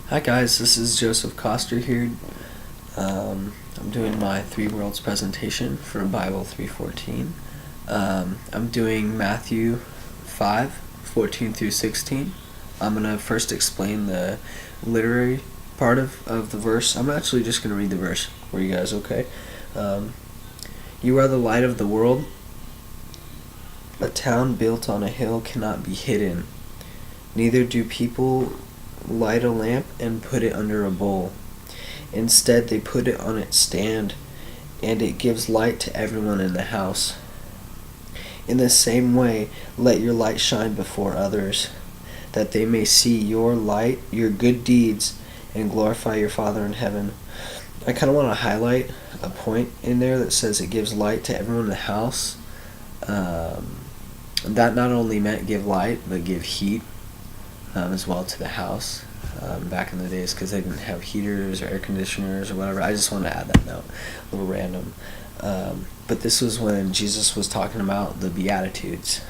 Hi guys, this is Joseph Coster here. I'm doing my Three Worlds presentation for Bible 314. I'm doing Matthew 5:14 through 16. I'm going to first explain the literary part of the verse. I'm actually just going to read the verse for you guys, okay? You are the light of the world. A town built on a hill cannot be hidden. Neither do people light a lamp and put it under a bowl. Instead, they put it on its stand, and it gives light to everyone in the house. In the same way, let your light shine before others, that they may see your light, your good deeds, and glorify your Father in heaven. I kind of want to highlight a point in there that says it gives light to everyone in the house. That not only meant give light, but give heat as well to the house back in the days, because they didn't have heaters or air conditioners or whatever. I just wanted to add that note, a little random. But this was when Jesus was talking about the Beatitudes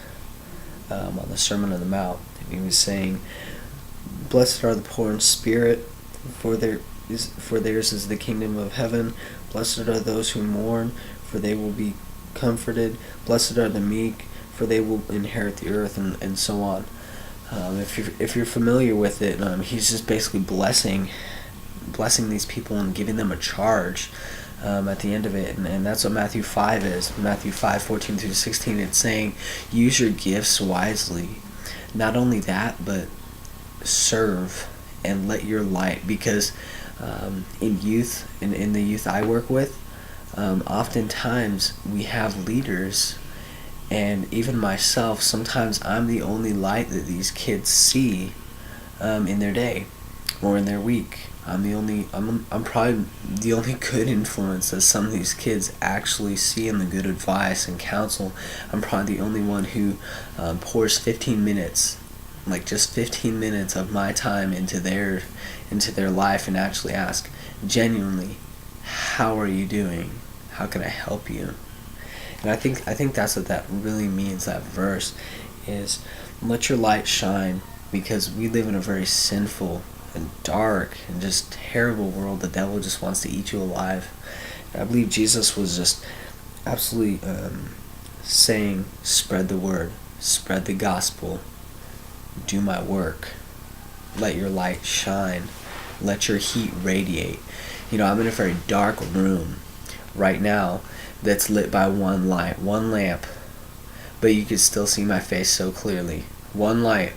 on the Sermon on the Mount. And he was saying, "Blessed are the poor in spirit, for theirs is the kingdom of heaven. Blessed are those who mourn, for they will be comforted. Blessed are the meek, for they will inherit the earth," and so on. If you're familiar with it, he's just basically blessing these people and giving them a charge at the end of it, and that's what Matthew 5 is. Matthew 5:14 through 16. It's saying, use your gifts wisely. Not only that, but serve and let your light. Because in youth, in the youth I work with, oftentimes we have leaders. And even myself, sometimes I'm the only light that these kids see in their day or in their week. I'm probably the only good influence that some of these kids actually see in the good advice and counsel. I'm probably the only one who pours 15 minutes, like just 15 minutes of my time into their life, and actually ask genuinely, how are you doing? How can I help you? And I think that's what that really means, that verse, is let your light shine, because we live in a very sinful and dark and just terrible world. The devil just wants to eat you alive. And I believe Jesus was just absolutely saying, spread the word, spread the gospel, do my work, let your light shine, let your heat radiate. I'm in a very dark room right now that's lit by one light, one lamp, but you can still see my face so clearly. One light,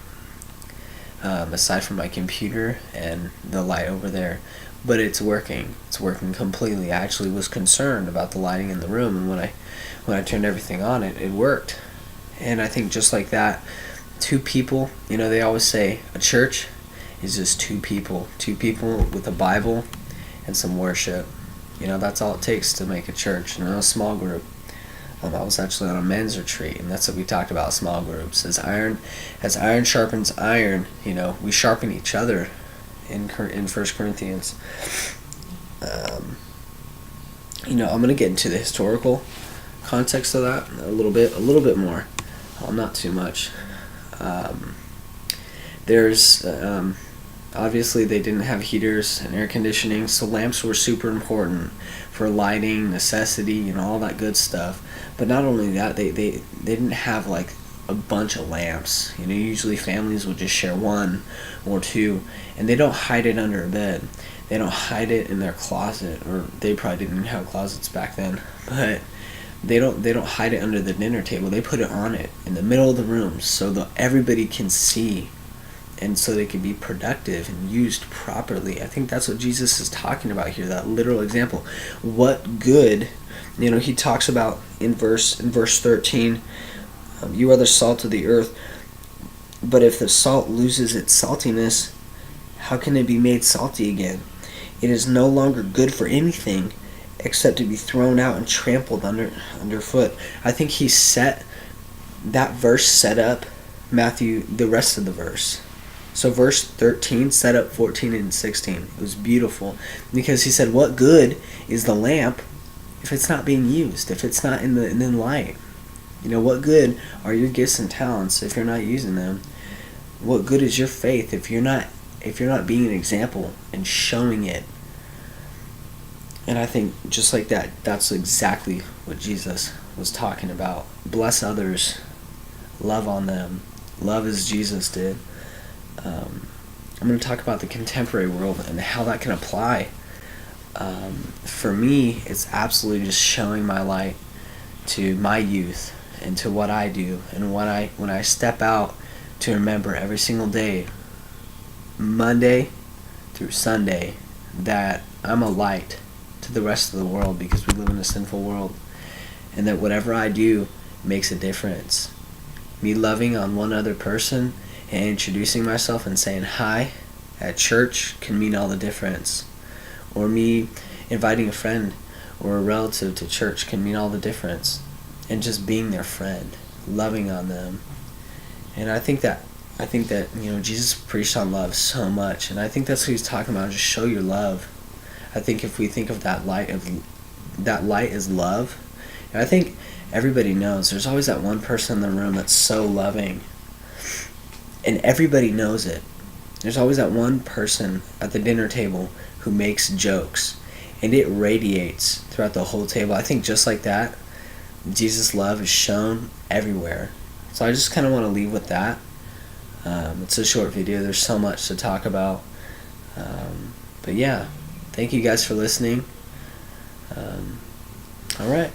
aside from my computer and the light over there, but it's working. It's working completely. I actually was concerned about the lighting in the room, and when I turned everything on, it worked. And I think just like that, two people. They always say a church is just two people with a Bible and some worship. That's all it takes to make a church, a small group. I was actually on a men's retreat, and that's what we talked about, small groups. As iron sharpens iron, we sharpen each other in 1 Corinthians. I'm going to get into the historical context of that a little bit more. Not too much. There's... Obviously, they didn't have heaters and air conditioning, so lamps were super important for lighting, necessity, all that good stuff. But not only that, they didn't have like a bunch of lamps. Usually families would just share one or two, and they don't hide it under a bed. They don't hide it in their closet, or they probably didn't have closets back then. But they don't hide it under the dinner table. They put it on it in the middle of the room so that everybody can see, and so they can be productive and used properly. I think that's what Jesus is talking about here, that literal example. What good, he talks about in verse 13, you are the salt of the earth, but if the salt loses its saltiness, how can it be made salty again? It is no longer good for anything except to be thrown out and trampled underfoot. I think that verse set up Matthew, the rest of the verse. So verse 13 set up 14 and 16. It was beautiful, because he said, what good is the lamp if it's not being used, if it's not in the light? What good are your gifts and talents if you're not using them? What good is your faith if you're not if you're not being an example and showing it. And I think just like that, that's exactly what Jesus was talking about. Bless others, love on them, love as Jesus did. I'm going to talk about the contemporary world and how that can apply. For me, it's absolutely just showing my light to my youth and to what I do, and when I step out, to remember every single day, Monday through Sunday, that I'm a light to the rest of the world, because we live in a sinful world, and that whatever I do makes a difference. Me loving on one other person and introducing myself and saying hi at church can mean all the difference. Or me inviting a friend or a relative to church can mean all the difference. And just being their friend, loving on them. And I think that Jesus preached on love so much, and I think that's what he's talking about. Just show your love. I think if we think of that light as love, and I think everybody knows there's always that one person in the room that's so loving, and everybody knows it. There's always that one person at the dinner table who makes jokes, and it radiates throughout the whole table. I think just like that, Jesus' love is shown everywhere. So I just kind of want to leave with that. It's a short video. There's so much to talk about. But yeah, thank you guys for listening. All right.